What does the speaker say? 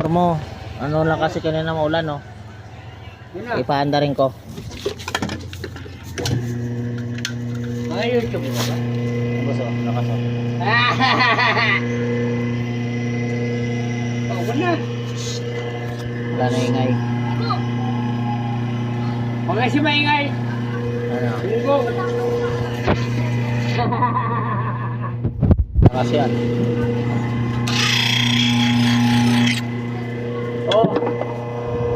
mo. Ano lang kasi kanina maulan, no? Ipaanda rin ko. Mga YouTube mo ba? Gusto, lakas oh. Oo na. Wala na ingay. Mga si maingay. Ano? Tunggo. Lakas yan.